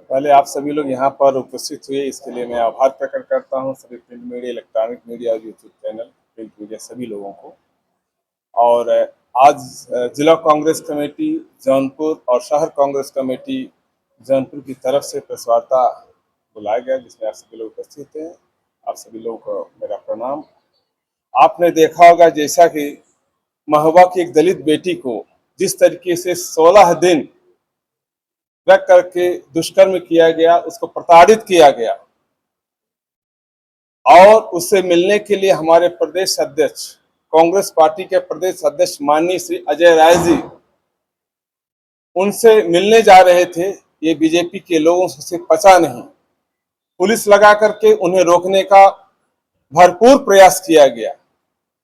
पहले आप सभी लोग यहाँ पर उपस्थित हुए, इसके लिए मैं आभार प्रकट करता हूँ सभी प्रिंट मीडिया, इलेक्ट्रॉनिक मीडिया और यूट्यूब चैनल, प्रिंट मीडिया सभी लोगों को। और आज जिला कांग्रेस कमेटी जौनपुर और शहर कांग्रेस कमेटी जौनपुर की तरफ से प्रेस वार्ता बुलाया गया, जिसमें आप सभी लोग उपस्थित हैं। आप सभी लोगों को मेरा प्रणाम। आपने देखा होगा जैसा कि महोबा की एक दलित बेटी को जिस तरीके से 16 दिन रख करके दुष्कर्म किया गया, उसको प्रताड़ित किया गया, और उससे मिलने के लिए हमारे प्रदेश अध्यक्ष, कांग्रेस पार्टी के प्रदेश अध्यक्ष माननीय श्री अजय राय जी उनसे मिलने जा रहे थे। ये बीजेपी के लोगों से पचा नहीं, पुलिस लगा करके उन्हें रोकने का भरपूर प्रयास किया गया,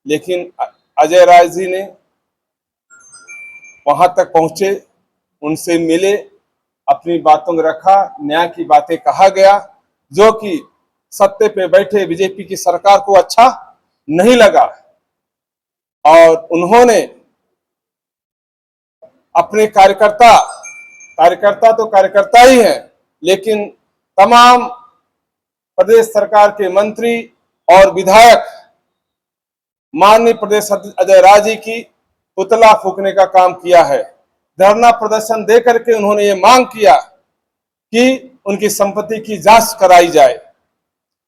लेकिन अजय राय जी ने वहां तक पहुंचे, उनसे मिले, अपनी बातों को रखा, न्याय की बातें कहा गया, जो कि सत्ते पे बैठे बीजेपी की सरकार को अच्छा नहीं लगा। और उन्होंने अपने कार्यकर्ता तो कार्यकर्ता ही हैं, लेकिन तमाम प्रदेश सरकार के मंत्री और विधायक माननीय प्रदेश अजय राय जी की पुतला फूकने का काम किया है। धरना प्रदर्शन दे करके उन्होंने ये मांग किया कि उनकी संपत्ति की जांच कराई जाए।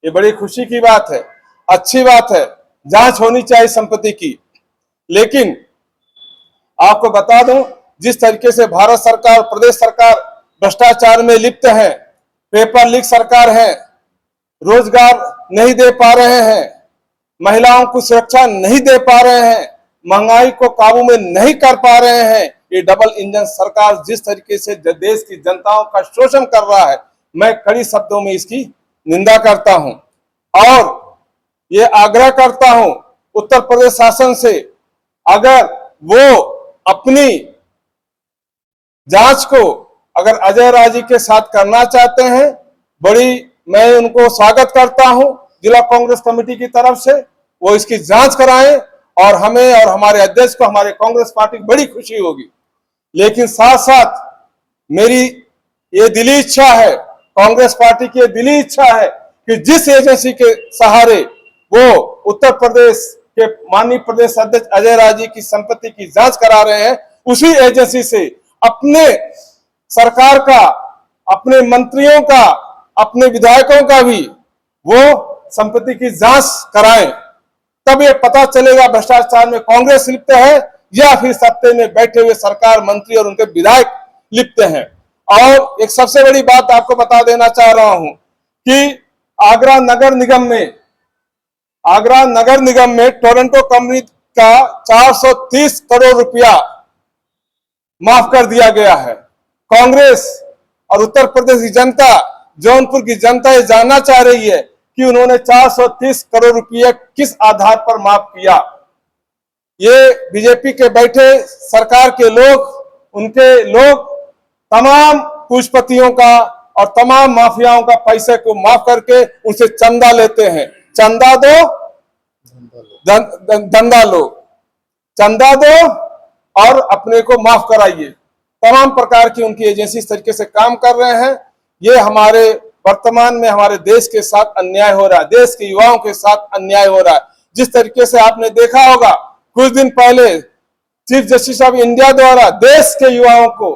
ये बड़ी खुशी की बात है, अच्छी बात है, जांच होनी चाहिए संपत्ति की। लेकिन आपको बता दूं, जिस तरीके से भारत सरकार, प्रदेश सरकार भ्रष्टाचार में लिप्त है, पेपर लीक सरकार है, रोजगार नहीं दे पा रहे हैं, महिलाओं को सुरक्षा नहीं दे पा रहे हैं, महंगाई को काबू में नहीं कर पा रहे हैं, ये डबल इंजन सरकार जिस तरीके से देश की जनताओं का शोषण कर रहा है, मैं कड़ी शब्दों में इसकी निंदा करता हूं। और ये आग्रह करता हूं उत्तर प्रदेश शासन से, अगर वो अपनी जांच को अगर अजय राय जी के साथ करना चाहते हैं, मैं उनको स्वागत करता हूं जिला कांग्रेस कमेटी की तरफ से, वो इसकी जांच कराएं और हमें और हमारे अध्यक्ष को, हमारे कांग्रेस पार्टी की बड़ी खुशी होगी। लेकिन साथ साथ मेरी ये दिली इच्छा है, कांग्रेस पार्टी की दिली इच्छा है कि जिस एजेंसी के सहारे वो उत्तर प्रदेश के माननीय प्रदेश अध्यक्ष अजय राय जी की संपत्ति की जांच करा रहे हैं, उसी एजेंसी से अपने सरकार का, अपने मंत्रियों का, अपने विधायकों का भी वो संपत्ति की जांच कराएं। तब ये पता चलेगा भ्रष्टाचार में कांग्रेस लिप्त है या फिर सत्ते में बैठे हुए सरकार, मंत्री और उनके विधायक लिप्त हैं। और एक सबसे बड़ी बात आपको बता देना चाह रहा हूं कि आगरा नगर निगम में टोरंटो कंपनी का 430 करोड़ रुपया माफ कर दिया गया है। कांग्रेस और उत्तर प्रदेश की जनता, जौनपुर की जनता ये जानना चाह रही है कि उन्होंने 430 करोड़ रुपया किस आधार पर माफ किया। ये बीजेपी के बैठे सरकार के लोग, उनके लोग तमाम पूंजीपतियों का और तमाम माफियाओं का पैसे को माफ करके उनसे चंदा लेते हैं। चंदा दो, धंधा लो, चंदा दो और अपने को माफ कराइए। तमाम प्रकार की उनकी एजेंसी इस तरीके से काम कर रहे हैं। ये हमारे वर्तमान में हमारे देश के साथ अन्याय हो रहा है, देश के युवाओं के साथ अन्याय हो रहा है। जिस तरीके से आपने देखा होगा कुछ दिन पहले चीफ जस्टिस ऑफ इंडिया द्वारा देश के युवाओं को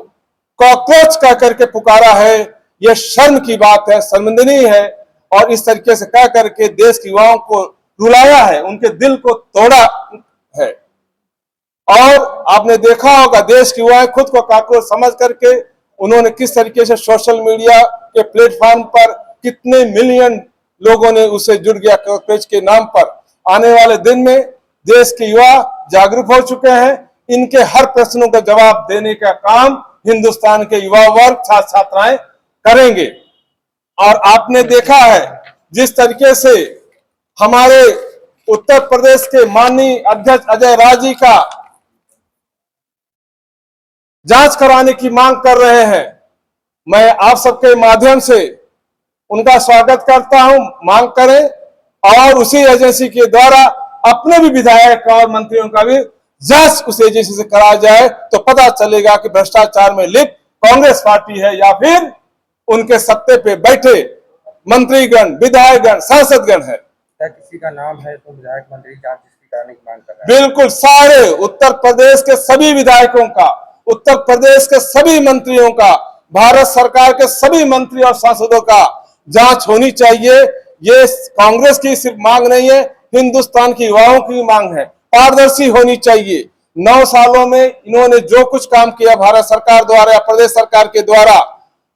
कॉकरोच कह करके पुकारा है, यह शर्म की बात है, शर्मिंदनीय है। और इस तरीके से कह करके देश के युवाओं को रुलाया है, उनके दिल को तोड़ा है। और आपने देखा होगा देश के युवा खुद को कॉकरोच समझ करके उन्होंने किस तरीके से सोशल मीडिया के प्लेटफॉर्म पर कितने मिलियन लोगों ने उससे जुड़ गया कॉकरोच के नाम पर। आने वाले दिन में देश के युवा जागरूक हो चुके हैं, इनके हर प्रश्नों का जवाब देने का काम हिंदुस्तान के युवा वर्ग, छात्र छात्राएं करेंगे। और आपने देखा है जिस तरीके से हमारे उत्तर प्रदेश के माननीय अध्यक्ष अजय राय जी का जांच कराने की मांग कर रहे हैं, मैं आप सबके माध्यम से उनका स्वागत करता हूं। मांग करें और उसी एजेंसी के द्वारा अपने भी विधायक और मंत्रियों का भी जांच उस एजेंसी से कराया जाए, तो पता चलेगा कि भ्रष्टाचार में लिप्त कांग्रेस पार्टी है या फिर उनके सत्ते पे बैठे मंत्रीगण, विधायकगण, सांसदगण है। क्या किसी का नाम है तो विधायक मंत्री जांच जिसकी कराने की मांग कर रहे हैं? बिल्कुल, सारे उत्तर प्रदेश के सभी विधायकों का, उत्तर प्रदेश के सभी मंत्रियों का, भारत सरकार के सभी मंत्री और सांसदों का जांच होनी चाहिए। ये कांग्रेस की सिर्फ मांग नहीं है, हिंदुस्तान की युवाओं की मांग है। पारदर्शी होनी चाहिए। 9 सालों में इन्होंने जो कुछ काम किया भारत सरकार द्वारा या प्रदेश सरकार के द्वारा,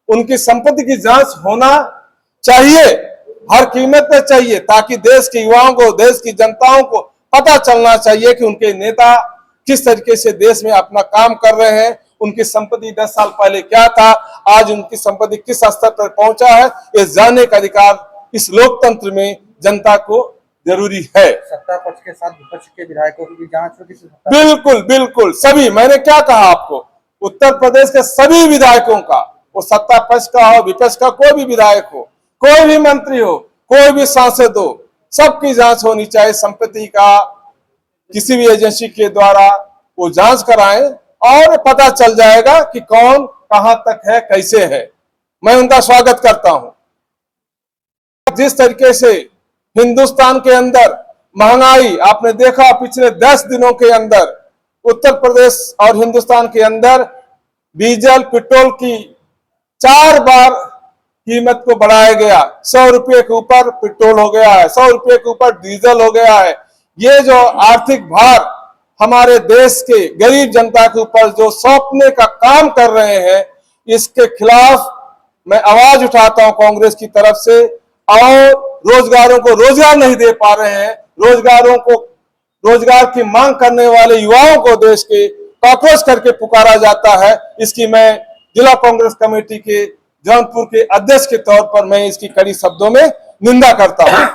उनकी संपत्ति की जांच होना चाहिए, हर कीमत पे चाहिए, ताकि देश के युवाओं को, देश की जनताओं को पता चलना चाहिए कि उनके नेता किस तरीके से देश में अपना काम कर रहे हैं, उनकी संपत्ति 10 साल पहले क्या था, आज उनकी संपत्ति किस स्तर पर पहुंचा है, ये जानने का अधिकार इस लोकतंत्र में जनता को जरूरी है। सत्ता पक्ष के साथ विपक्ष के विधायकों की भी जांच होगी? बिल्कुल बिल्कुल, सभी, मैंने क्या कहा आपको, उत्तर प्रदेश के सभी विधायकों का, वो सत्ता पक्ष का हो, विपक्ष का, कोई भी विधायक हो, कोई भी मंत्री हो, कोई भी सांसद हो, सबकी जांच होनी चाहिए। संपत्ति का किसी भी एजेंसी के द्वारा वो जांच कराएं और पता चल जाएगा कि कौन कहां तक है, कैसे है। मैं उनका स्वागत करता हूं। जिस तरीके से हिंदुस्तान के अंदर महंगाई आपने देखा, पिछले 10 दिनों के अंदर उत्तर प्रदेश और हिंदुस्तान के अंदर डीजल, पेट्रोल की 4 बार कीमत को बढ़ाया गया। 100 रुपये के ऊपर पेट्रोल हो गया है, 100 रुपये के ऊपर डीजल हो गया है। ये जो आर्थिक भार हमारे देश के गरीब जनता के ऊपर जो सौंपने का काम कर रहे हैं, इसके खिलाफ मैं आवाज उठाता हूं कांग्रेस की तरफ से। और रोजगारों को रोजगार नहीं दे पा रहे हैं, रोजगार की मांग करने वाले युवाओं को देश के कॉकरोच करके पुकारा जाता है। इसकी मैं जिला कांग्रेस कमेटी के जौनपुर के अध्यक्ष के तौर पर मैं इसकी कड़ी शब्दों में निंदा करता हूं।